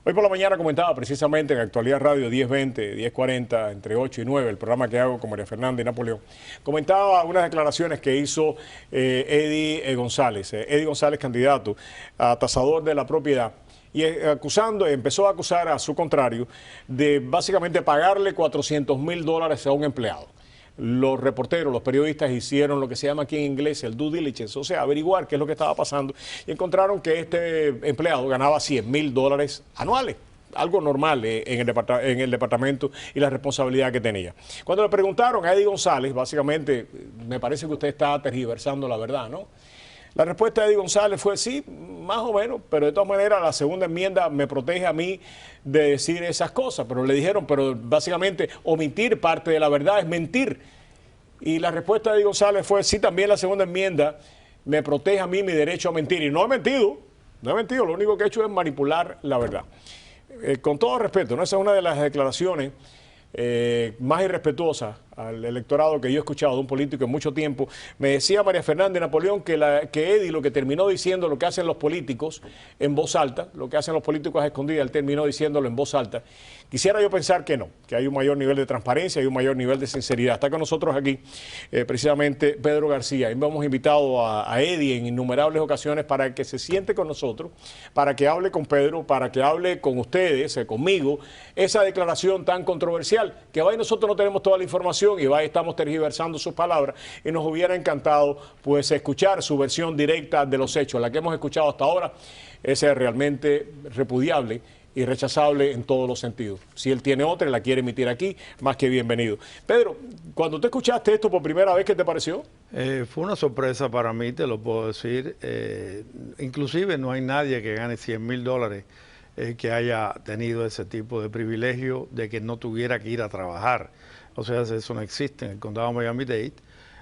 Hoy por la mañana comentaba precisamente en Actualidad Radio 1020, 1040, entre 8 y 9, el programa que hago con María Fernanda y Napoleón, comentaba unas declaraciones que hizo Eddie González. Eddie González, candidato a tasador de la propiedad, y empezó a acusar a su contrario de básicamente pagarle $400,000 a un empleado. Los reporteros, los periodistas hicieron lo que se llama aquí en inglés el due diligence, o sea, averiguar qué es lo que estaba pasando y encontraron que este empleado ganaba $100,000 anuales, algo normal en el departamento y la responsabilidad que tenía. Cuando le preguntaron a Eddie González, básicamente, me parece que usted está tergiversando la verdad, ¿no? La respuesta de Eddie González fue sí, más o menos, pero de todas maneras la segunda enmienda me protege a mí de decir esas cosas. Pero le dijeron, pero básicamente omitir parte de la verdad es mentir. Y la respuesta de Eddie González fue sí, también la segunda enmienda me protege a mí mi derecho a mentir. Y no he mentido, lo único que he hecho es manipular la verdad. Con todo respeto, ¿no? Esa es una de las declaraciones más irrespetuosas al electorado que yo he escuchado de un político en mucho tiempo. Me decía María Fernanda y Napoleón que Eddie lo que terminó diciendo, lo que hacen los políticos en voz alta, lo que hacen los políticos a escondidas, él terminó diciéndolo en voz alta. Quisiera yo pensar que no, que hay un mayor nivel de transparencia y un mayor nivel de sinceridad. Está con nosotros aquí precisamente Pedro García. Hemos invitado a Eddie en innumerables ocasiones para que se siente con nosotros, para que hable con Pedro, para que hable con ustedes, conmigo, esa declaración tan controversial, que hoy nosotros no tenemos toda la información y estamos tergiversando sus palabras y nos hubiera encantado pues escuchar su versión directa de los hechos. La que hemos escuchado hasta ahora es realmente repudiable y rechazable en todos los sentidos. Si él tiene otra y la quiere emitir aquí, más que bienvenido. Pedro, cuando tú escuchaste esto por primera vez, ¿qué te pareció? Fue una sorpresa para mí, te lo puedo decir. Inclusive no hay nadie que gane $100,000 que haya tenido ese tipo de privilegio de que no tuviera que ir a trabajar. O sea, eso no existe en el condado de Miami-Dade.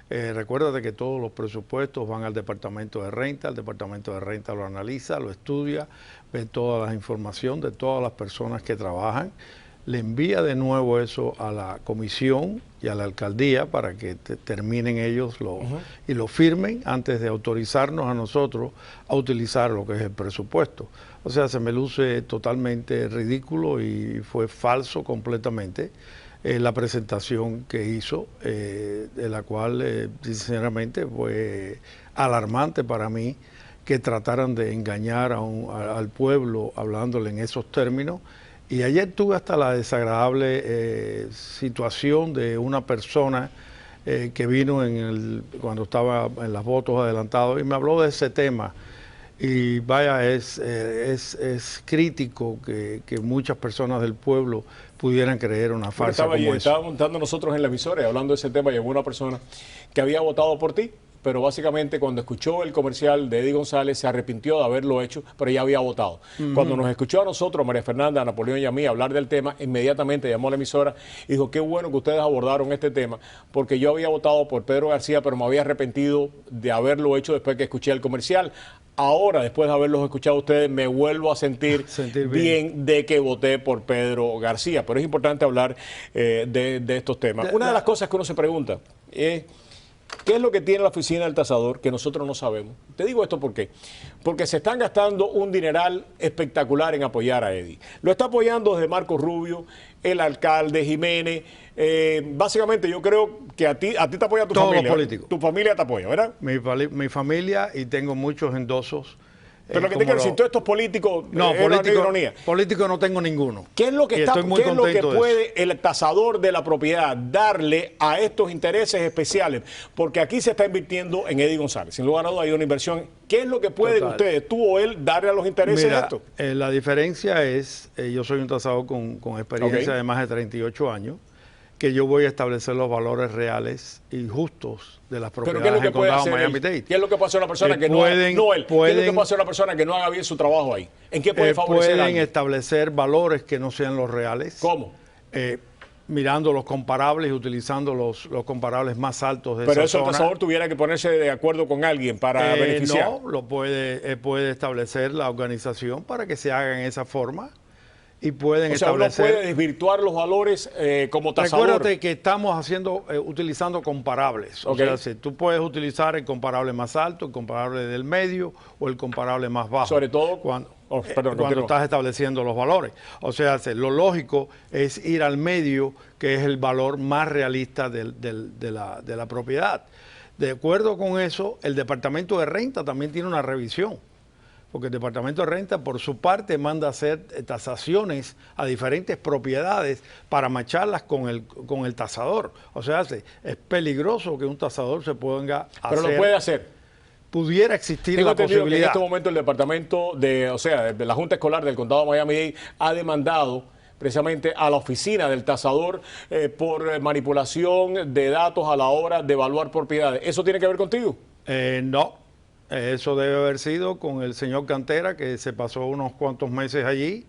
Recuérdate que todos los presupuestos van al departamento de renta, el departamento de renta lo analiza, lo estudia, ve toda la información de todas las personas que trabajan, le envía de nuevo eso a la comisión y a la alcaldía para que terminen ellos y lo firmen antes de autorizarnos a nosotros a utilizar lo que es el presupuesto. O sea, se me luce totalmente ridículo y fue falso completamente la presentación que hizo, de la cual sinceramente fue alarmante para mí que trataran de engañar al pueblo hablándole en esos términos. Y ayer tuve hasta la desagradable situación de una persona que vino cuando estaba en las votos adelantados y me habló de ese tema. Y vaya, es crítico que muchas personas del pueblo pudieran creer una farsa como esa. Estaba montando nosotros en la emisora y hablando de ese tema, llegó una persona que había votado por ti, pero básicamente cuando escuchó el comercial de Eddie González se arrepintió de haberlo hecho, pero ya había votado. Cuando nos escuchó a nosotros, a María Fernanda, a Napoleón y a mí hablar del tema, inmediatamente llamó a la emisora y dijo, qué bueno que ustedes abordaron este tema, porque yo había votado por Pedro García, pero me había arrepentido de haberlo hecho después que escuché el comercial. Ahora, después de haberlos escuchado a ustedes, me vuelvo a sentir bien de que voté por Pedro García. Pero es importante hablar de estos temas. Una de las cosas que uno se pregunta es, ¿qué es lo que tiene la oficina del tasador que nosotros no sabemos? Te digo esto ¿por qué? Porque se están gastando un dineral espectacular en apoyar a Eddie. Lo está apoyando desde Marco Rubio, el alcalde Jiménez. Básicamente yo creo que a ti te apoya tu Todos familia. los políticos. Tu familia te apoya, ¿verdad? Mi familia, y tengo muchos endosos. Pero lo que te quiero decir, todos estos políticos, no, político no tengo ninguno. ¿Qué es lo que, puede el tasador de la propiedad darle a estos intereses especiales? Porque aquí se está invirtiendo en Eddie González. Sin lugar a dudas hay una inversión. ¿Qué es lo que pueden ustedes, tú o él, darle a los intereses de esto? La diferencia es, yo soy un tasador con experiencia de más de 38 años, que yo voy a establecer los valores reales y justos de las propiedades en condado Miami-Dade. ¿Qué es lo que puede hacer una persona que ¿qué es lo que puede hacer una persona que no haga bien su trabajo ahí? ¿En qué puede favorecer? Pueden establecer valores que no sean los reales. ¿Cómo? Mirando los comparables y utilizando los comparables más altos de esa zona. Pero eso el tasador tuviera que ponerse de acuerdo con alguien para beneficiar. No, lo puede establecer la organización para que se haga en esa forma. Y pueden establecer. Uno puede desvirtuar los valores como tasador. Recuérdate que estamos utilizando comparables. O sea, si tú puedes utilizar el comparable más alto, el comparable del medio o el comparable más bajo. Sobre todo cuando estás estableciendo los valores. O sea, lo lógico es ir al medio, que es el valor más realista de la propiedad. De acuerdo con eso, el Departamento de Renta también tiene una revisión. Porque el Departamento de Renta, por su parte, manda a hacer tasaciones a diferentes propiedades para macharlas con el tasador. O sea, es peligroso que un tasador se ponga a hacer. Pero lo puede hacer. Pudiera existir la posibilidad. Que en este momento el Departamento de la Junta Escolar del Condado de Miami-Dade ha demandado precisamente a la oficina del tasador por manipulación de datos a la hora de evaluar propiedades. ¿Eso tiene que ver contigo? No. Eso debe haber sido con el señor Cantera, que se pasó unos cuantos meses allí.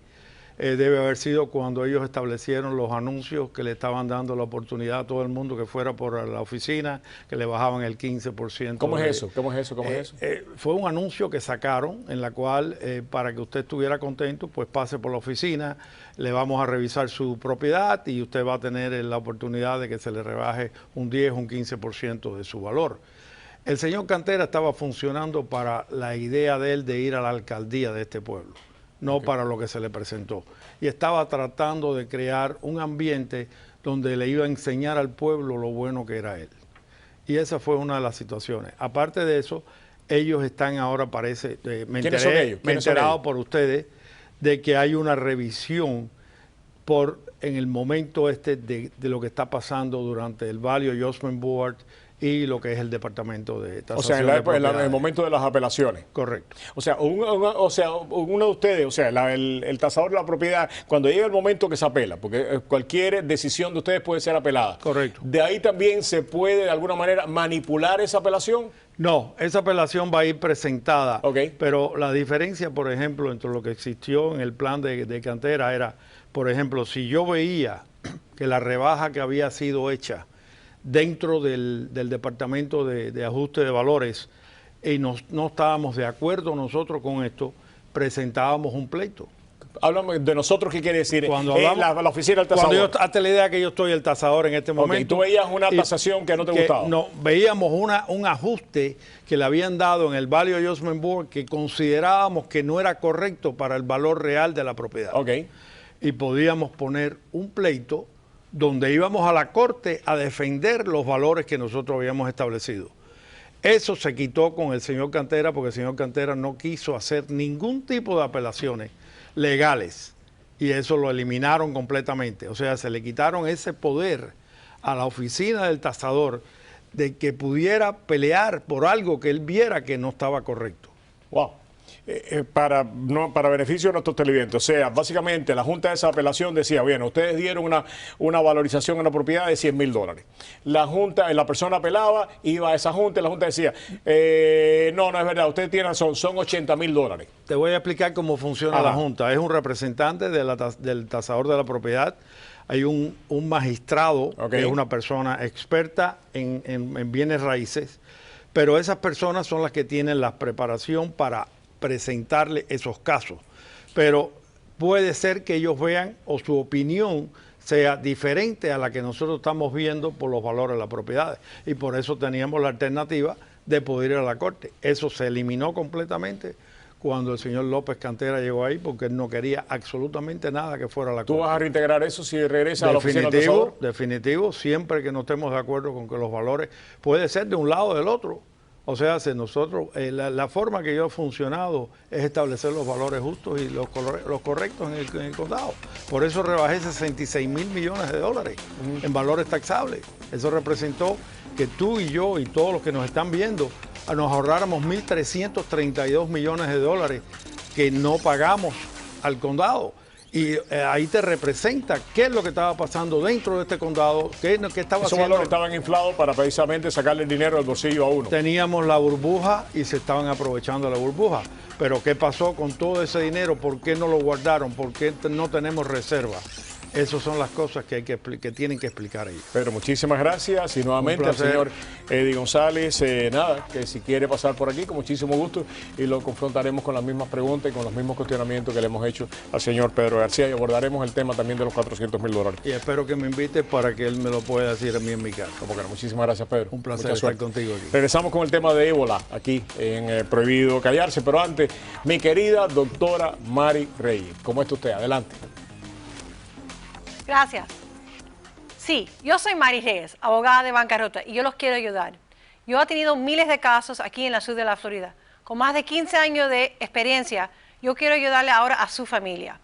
Debe haber sido cuando ellos establecieron los anuncios que le estaban dando la oportunidad a todo el mundo que fuera por la oficina, que le bajaban el 15%. ¿Cómo es eso? ¿Cómo es eso? Fue un anuncio que sacaron en la cual, para que usted estuviera contento, pues pase por la oficina, le vamos a revisar su propiedad y usted va a tener la oportunidad de que se le rebaje un 10 o un 15% de su valor. El señor Cantera estaba funcionando para la idea de él de ir a la alcaldía de este pueblo, no para lo que se le presentó. Y estaba tratando de crear un ambiente donde le iba a enseñar al pueblo lo bueno que era él. Y esa fue una de las situaciones. Aparte de eso, ellos están ahora, parece, me he enterado por ustedes, de que hay una revisión en el momento de lo que está pasando durante el Value Adjustment Board y lo que es el Departamento de Tasación. O sea, en el momento de las apelaciones. Correcto. O sea, uno de ustedes, el tasador de la propiedad, cuando llega el momento que se apela, porque cualquier decisión de ustedes puede ser apelada. Correcto. ¿De ahí también se puede de alguna manera manipular esa apelación? No, esa apelación va a ir presentada. Okay. Pero la diferencia, por ejemplo, entre lo que existió en el plan de Cantera era, por ejemplo, si yo veía que la rebaja que había sido hecha dentro del Departamento de Ajuste de Valores y no estábamos de acuerdo nosotros con esto, presentábamos un pleito. Háblame de nosotros, ¿qué quiere decir? Cuando hablamos, la oficina del tasador. Hazte la idea que yo estoy el tasador en este momento. ¿Y tú veías una tasación que no te gustaba? No, veíamos un ajuste que le habían dado en el Value Adjustment Board que considerábamos que no era correcto para el valor real de la propiedad. Okay. Y podíamos poner un pleito donde íbamos a la corte a defender los valores que nosotros habíamos establecido. Eso se quitó con el señor Cantera porque el señor Cantera no quiso hacer ningún tipo de apelaciones legales y eso lo eliminaron completamente. O sea, se le quitaron ese poder a la oficina del tasador de que pudiera pelear por algo que él viera que no estaba correcto. Wow. Para beneficio de nuestros televidentes. O sea, básicamente la Junta de esa apelación decía, bien, ustedes dieron una valorización en la propiedad de $100,000. La persona apelaba, iba a esa Junta y la Junta decía, no es verdad, ustedes tienen razón, son $80,000. Te voy a explicar cómo funciona la Junta. Es un representante del tasador de la propiedad. Hay un magistrado, que es una persona experta en bienes raíces, pero esas personas son las que tienen la preparación para presentarle esos casos. Pero puede ser que ellos vean o su opinión sea diferente a la que nosotros estamos viendo por los valores de las propiedades. Y por eso teníamos la alternativa de poder ir a la corte. Eso se eliminó completamente cuando el señor López Cantera llegó ahí, porque él no quería absolutamente nada que fuera a la corte. ¿Tú vas a reintegrar eso si regresa a la oficina del tasador? Definitivo, siempre que no estemos de acuerdo con que los valores puede ser de un lado o del otro. O sea, nosotros, la forma que yo he funcionado es establecer los valores justos y los correctos en el condado. Por eso rebajé 66,000 millones de dólares en valores taxables. Eso representó que tú y yo y todos los que nos están viendo nos ahorráramos 1.332 millones de dólares que no pagamos al condado. Y ahí te representa qué es lo que estaba pasando dentro de este condado, qué estaba haciendo. Esos valores estaban inflados para precisamente sacarle el dinero del bolsillo a uno. Teníamos la burbuja y se estaban aprovechando la burbuja. Pero ¿qué pasó con todo ese dinero? ¿Por qué no lo guardaron? ¿Por qué no tenemos reserva? Esas son las cosas que tienen que explicar ahí. Pedro, muchísimas gracias y nuevamente al señor Eddie González, que si quiere pasar por aquí, con muchísimo gusto, y lo confrontaremos con las mismas preguntas y con los mismos cuestionamientos que le hemos hecho al señor Pedro García y abordaremos el tema también de los $400,000. Y espero que me invite para que él me lo pueda decir a mí en mi casa. Como que no. Muchísimas gracias, Pedro. Un placer estar contigo aquí. Regresamos con el tema de ébola aquí en Prohibido Callarse, pero antes, mi querida doctora Mari Reyes, ¿cómo está usted? Adelante. Gracias. Sí, yo soy Mari Reyes, abogada de bancarrota, y yo los quiero ayudar. Yo he tenido miles de casos aquí en la sur de la Florida. Con más de 15 años de experiencia, yo quiero ayudarle ahora a su familia.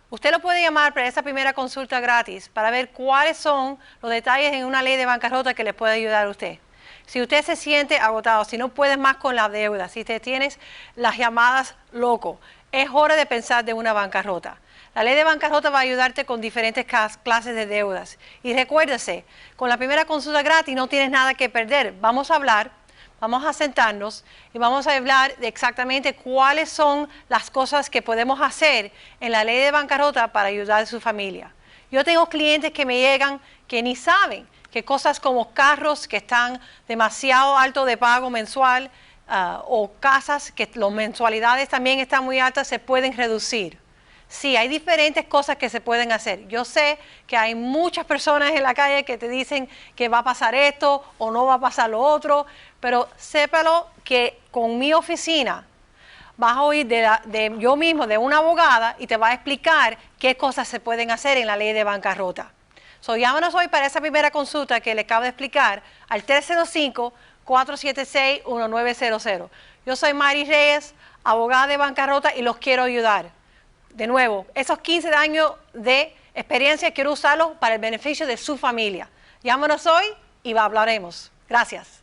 Usted lo puede llamar para esa primera consulta gratis para ver cuáles son los detalles en una ley de bancarrota que le puede ayudar a usted. Si usted se siente agotado, si no puedes más con la deuda, si te tienes las llamadas loco, es hora de pensar de una bancarrota. La ley de bancarrota va a ayudarte con diferentes clases de deudas. Y recuérdese, con la primera consulta gratis no tienes nada que perder. Vamos a hablar, vamos a sentarnos y vamos a hablar de exactamente cuáles son las cosas que podemos hacer en la ley de bancarrota para ayudar a su familia. Yo tengo clientes que me llegan que ni saben que cosas como carros que están demasiado alto de pago mensual o casas que las mensualidades también están muy altas se pueden reducir. Sí, hay diferentes cosas que se pueden hacer. Yo sé que hay muchas personas en la calle que te dicen que va a pasar esto o no va a pasar lo otro, pero sépalo que con mi oficina vas a oír de yo mismo, de una abogada, y te va a explicar qué cosas se pueden hacer en la ley de bancarrota. Llámanos hoy para esa primera consulta que le acabo de explicar al 305-476-1900. Yo soy Mari Reyes, abogada de bancarrota, y los quiero ayudar. De nuevo, esos 15 años de experiencia quiero usarlos para el beneficio de su familia. Llámanos hoy y hablaremos. Gracias.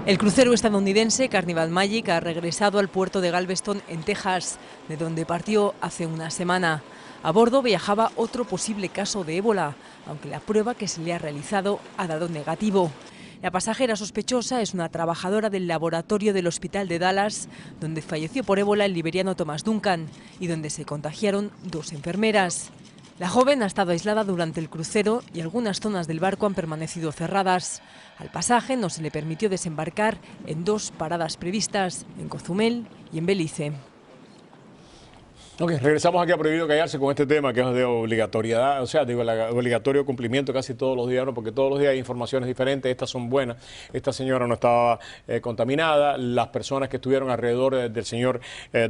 El crucero estadounidense Carnival Magic ha regresado al puerto de Galveston, en Texas, de donde partió hace una semana. A bordo viajaba otro posible caso de ébola, aunque la prueba que se le ha realizado ha dado negativo. La pasajera sospechosa es una trabajadora del laboratorio del hospital de Dallas, donde falleció por ébola el liberiano Thomas Duncan y donde se contagiaron 2 enfermeras. La joven ha estado aislada durante el crucero y algunas zonas del barco han permanecido cerradas. Al pasaje no se le permitió desembarcar en 2 paradas previstas, en Cozumel y en Belice. Ok, regresamos aquí a Prohibido Callarse con este tema que es de obligatoriedad, o sea, digo, el obligatorio cumplimiento casi todos los días, ¿no? Porque todos los días hay informaciones diferentes, estas son buenas, esta señora no estaba contaminada, las personas que estuvieron alrededor del señor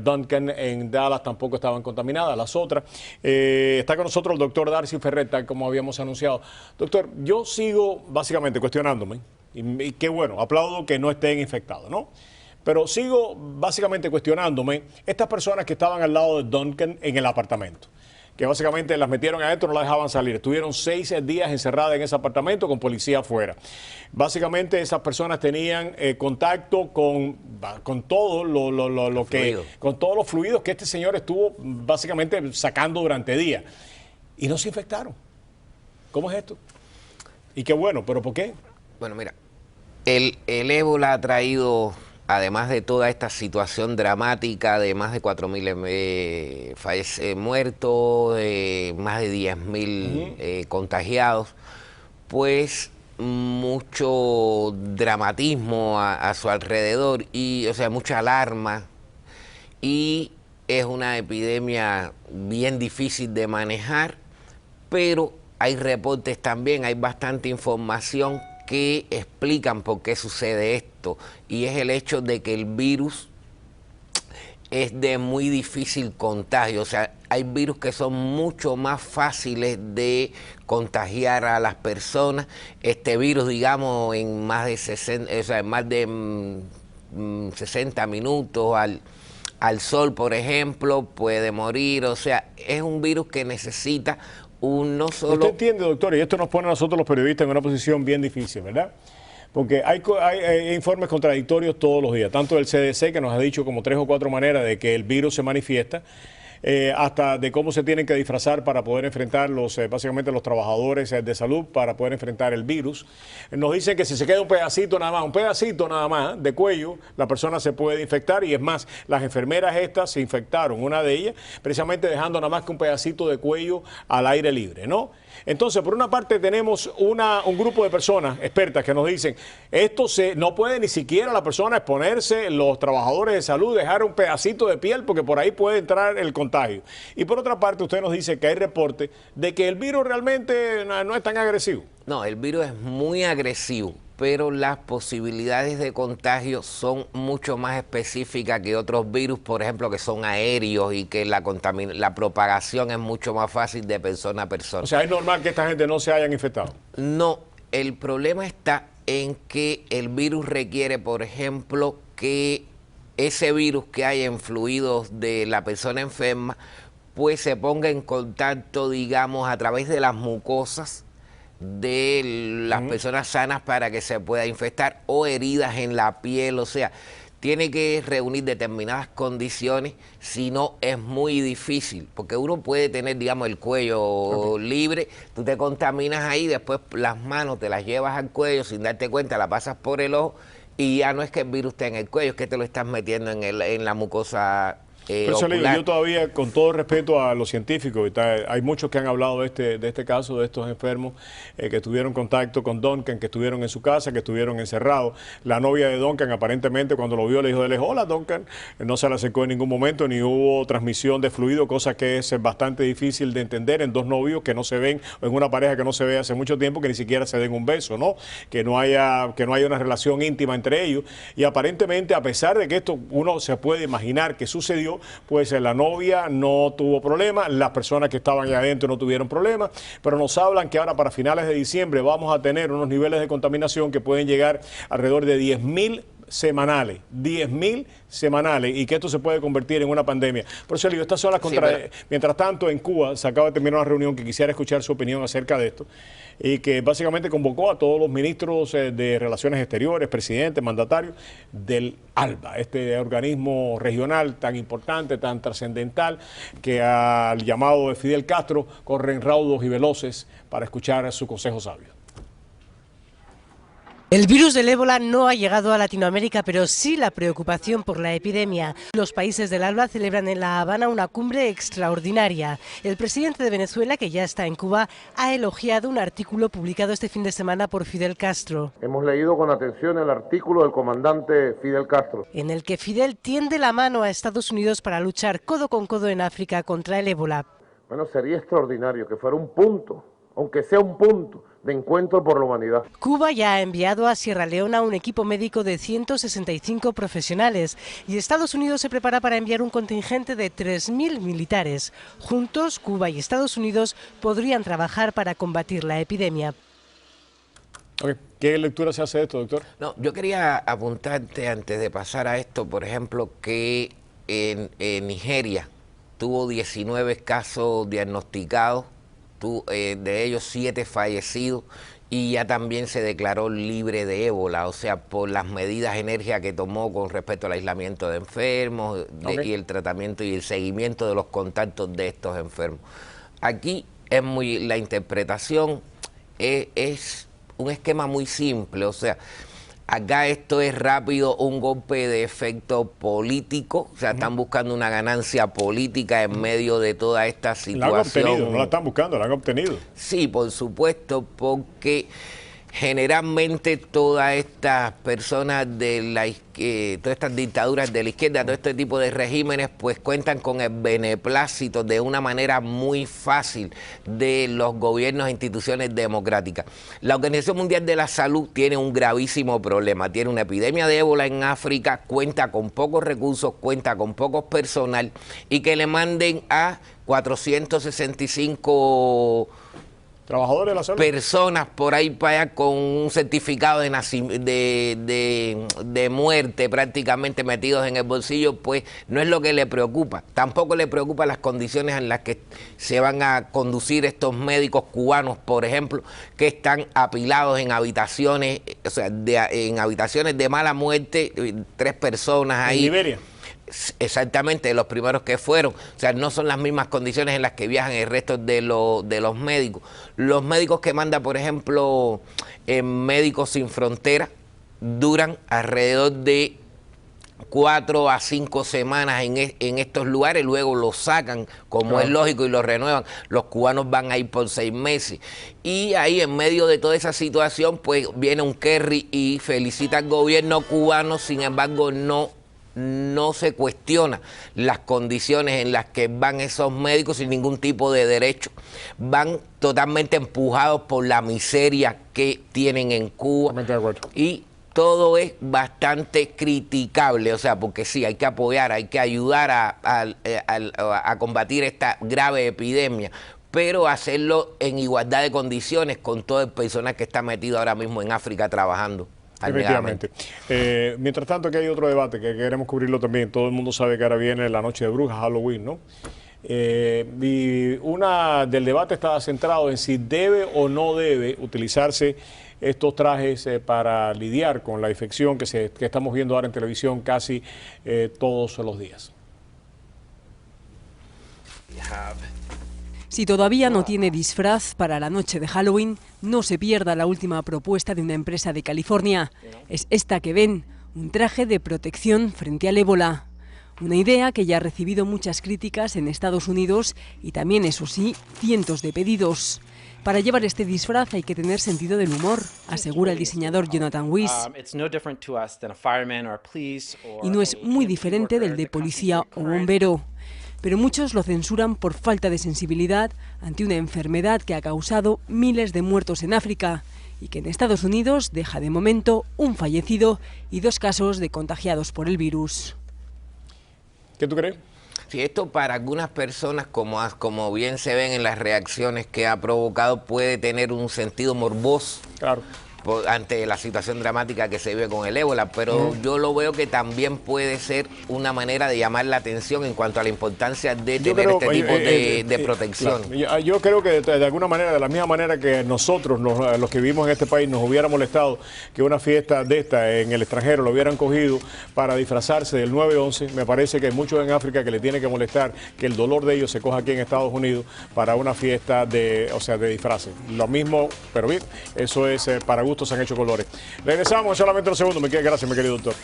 Duncan en Dallas tampoco estaban contaminadas, las otras. Está con nosotros el doctor Darcy Ferretta, como habíamos anunciado. Doctor, yo sigo básicamente cuestionándome, y qué bueno, aplaudo que no estén infectados, ¿no? Pero sigo básicamente cuestionándome estas personas que estaban al lado de Duncan en el apartamento, que básicamente las metieron adentro, no las dejaban salir. Estuvieron 6 días encerradas en ese apartamento con policía afuera. Básicamente esas personas tenían contacto con todo lo que, con todos los fluidos que este señor estuvo básicamente sacando durante días. Y no se infectaron. ¿Cómo es esto? Y qué bueno, ¿pero por qué? Bueno, mira, el ébola ha traído, además de toda esta situación dramática de más de 4.000 muertos, más de 10.000 contagiados, pues mucho dramatismo a su alrededor y, o sea, mucha alarma, y es una epidemia bien difícil de manejar, pero hay reportes también, hay bastante información que explican por qué sucede esto, y es el hecho de que el virus es de muy difícil contagio. O sea, hay virus que son mucho más fáciles de contagiar a las personas. Este virus, digamos, en más de 60 minutos al sol, por ejemplo, puede morir. O sea, es un virus que necesita no solo... Usted entiende, doctor, y esto nos pone a nosotros los periodistas en una posición bien difícil, ¿verdad? Porque hay informes contradictorios todos los días, tanto del CDC, que nos ha dicho como 3 o 4 maneras de que el virus se manifiesta, hasta de cómo se tienen que disfrazar para poder enfrentar básicamente los trabajadores de salud para poder enfrentar el virus. Nos dicen que si se queda un pedacito nada más de cuello, la persona se puede infectar, y es más, las enfermeras estas se infectaron, una de ellas, precisamente dejando nada más que un pedacito de cuello al aire libre, ¿no? Entonces, por una parte tenemos un grupo de personas expertas que nos dicen, no puede ni siquiera la persona exponerse, los trabajadores de salud, dejar un pedacito de piel porque por ahí puede entrar el contagio. Y por otra parte, usted nos dice que hay reportes de que el virus realmente no es tan agresivo. No, el virus es muy agresivo, pero las posibilidades de contagio son mucho más específicas que otros virus, por ejemplo, que son aéreos y que la propagación es mucho más fácil de persona a persona. O sea, ¿es normal que esta gente no se hayan infectado? No, el problema está en que el virus requiere, por ejemplo, que ese virus que hay en fluidos de la persona enferma, pues se ponga en contacto, digamos, a través de las mucosas de las personas sanas para que se pueda infectar, o heridas en la piel. O sea, tiene que reunir determinadas condiciones, si no es muy difícil, porque uno puede tener, digamos, el cuello libre, tú te contaminas ahí, después las manos te las llevas al cuello sin darte cuenta, la pasas por el ojo, y ya no es que el virus esté en el cuello, es que te lo estás metiendo en la mucosa ocular. Yo todavía, con todo respeto a los científicos, hay muchos que han hablado de este caso, de estos enfermos que tuvieron contacto con Duncan, que estuvieron en su casa, que estuvieron encerrados. La novia de Duncan, aparentemente, cuando lo vio, le dijo de lejos, hola Duncan, no se le acercó en ningún momento, ni hubo transmisión de fluido, cosa que es bastante difícil de entender en dos novios que no se ven, o en una pareja que no se ve hace mucho tiempo, que ni siquiera se den un beso, ¿no? Que no haya una relación íntima entre ellos. Y aparentemente, a pesar de que esto uno se puede imaginar que sucedió, pues la novia no tuvo problema, las personas que estaban allá adentro no tuvieron problema, pero nos hablan que ahora para finales de diciembre vamos a tener unos niveles de contaminación que pueden llegar alrededor de 10.000 semanales, 10.000 semanales, y que esto se puede convertir en una pandemia. Por eso le digo, estas son las Mientras tanto, en Cuba se acaba de terminar una reunión que quisiera escuchar su opinión acerca de esto, y que básicamente convocó a todos los ministros de Relaciones Exteriores, presidentes, mandatarios del ALBA, este organismo regional tan importante, tan trascendental, que al llamado de Fidel Castro corren raudos y veloces para escuchar su consejo sabio. El virus del ébola no ha llegado a Latinoamérica, pero sí la preocupación por la epidemia. Los países del ALBA celebran en La Habana una cumbre extraordinaria. El presidente de Venezuela, que ya está en Cuba, ha elogiado un artículo publicado este fin de semana por Fidel Castro. Hemos leído con atención el artículo del comandante Fidel Castro, en el que Fidel tiende la mano a Estados Unidos para luchar codo con codo en África contra el ébola. Bueno, sería extraordinario que fuera un punto, aunque sea un punto, de encuentro por la humanidad. Cuba ya ha enviado a Sierra Leona un equipo médico de 165 profesionales y Estados Unidos se prepara para enviar un contingente de 3.000 militares. Juntos, Cuba y Estados Unidos podrían trabajar para combatir la epidemia. Okay. ¿Qué lectura se hace de esto, doctor? No, yo quería apuntarte antes de pasar a esto, por ejemplo, que en Nigeria tuvo 19 casos diagnosticados, de ellos 7 fallecidos, y ya también se declaró libre de ébola, o sea, por las medidas enérgicas que tomó con respecto al aislamiento de enfermos y el tratamiento y el seguimiento de los contactos de estos enfermos. Aquí es la interpretación es un esquema muy simple, o sea, acá esto es rápido, un golpe de efecto político, o sea, están buscando una ganancia política en medio de toda esta situación. La han obtenido, no la están buscando, la han obtenido. Sí, por supuesto, porque generalmente todas estas personas todas estas dictaduras de la izquierda, todo este tipo de regímenes, pues cuentan con el beneplácito de una manera muy fácil de los gobiernos e instituciones democráticas. La Organización Mundial de la Salud tiene un gravísimo problema, tiene una epidemia de ébola en África, cuenta con pocos recursos, cuenta con pocos personal, y que le manden a 465 trabajadores de la salud, personas por ahí para allá con un certificado de muerte prácticamente metidos en el bolsillo, pues no es lo que le preocupa. Tampoco le preocupa las condiciones en las que se van a conducir estos médicos cubanos, por ejemplo, que están apilados en habitaciones, o sea, en habitaciones de mala muerte, 3 personas ahí. En Liberia. Exactamente, los primeros que fueron, o sea, no son las mismas condiciones en las que viajan el resto de los médicos. Los médicos que manda, por ejemplo, Médicos Sin Fronteras, duran alrededor de 4 a 5 semanas en estos lugares, luego los sacan, como es lógico, y los renuevan. Los cubanos van a ir por 6 meses. Y ahí, en medio de toda esa situación, pues viene un Kerry y felicita al gobierno cubano, sin embargo, no se cuestiona las condiciones en las que van esos médicos sin ningún tipo de derecho. Van totalmente empujados por la miseria que tienen en Cuba. Y todo es bastante criticable, o sea, porque sí, hay que apoyar, hay que ayudar a combatir esta grave epidemia, pero hacerlo en igualdad de condiciones con todo el personal que está metido ahora mismo en África trabajando. Efectivamente. Mientras tanto, aquí hay otro debate que queremos cubrirlo también. Todo el mundo sabe que ahora viene la noche de brujas, Halloween, ¿no? Y del debate estaba centrado en si debe o no debe utilizarse estos trajes para lidiar con la infección que estamos viendo ahora en televisión casi todos los días. Si todavía no tiene disfraz para la noche de Halloween, no se pierda la última propuesta de una empresa de California. Es esta que ven, un traje de protección frente al ébola. Una idea que ya ha recibido muchas críticas en Estados Unidos y también, eso sí, cientos de pedidos. Para llevar este disfraz hay que tener sentido del humor, asegura el diseñador Jonathan Weiss. Y no es muy diferente del de policía o bombero. Pero muchos lo censuran por falta de sensibilidad ante una enfermedad que ha causado miles de muertos en África y que en Estados Unidos deja de momento un fallecido y 2 casos de contagiados por el virus. ¿Qué tú crees? Sí, esto para algunas personas, como bien se ven en las reacciones que ha provocado, puede tener un sentido morboso. Claro. Ante la situación dramática que se vive con el ébola, pero yo lo veo que también puede ser una manera de llamar la atención en cuanto a la importancia de tener este tipo de protección. Claro. Yo creo que de alguna manera, de la misma manera que nosotros, los que vivimos en este país, nos hubiera molestado que una fiesta de esta en el extranjero lo hubieran cogido para disfrazarse del 9/11, me parece que hay muchos en África que le tiene que molestar que el dolor de ellos se coja aquí en Estados Unidos para una fiesta de disfraces. Lo mismo, pero bien, eso es para gusto gustos se han hecho colores. Regresamos solamente un segundo. Gracias, mi querido doctor.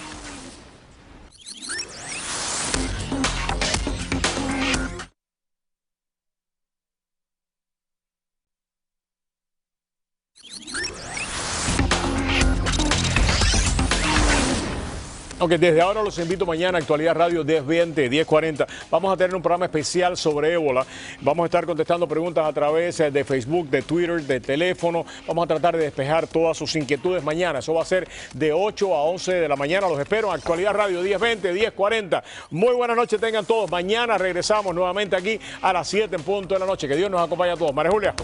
Ok, desde ahora los invito mañana a Actualidad Radio 10:20, 10:40. Vamos a tener un programa especial sobre ébola. Vamos a estar contestando preguntas a través de Facebook, de Twitter, de teléfono. Vamos a tratar de despejar todas sus inquietudes mañana. Eso va a ser de 8 a 11 de la mañana. Los espero en Actualidad Radio 10:20, 10:40. Muy buenas noches tengan todos. Mañana regresamos nuevamente aquí a las 7 en punto de la noche. Que Dios nos acompañe a todos. María Julia,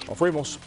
nos fuimos.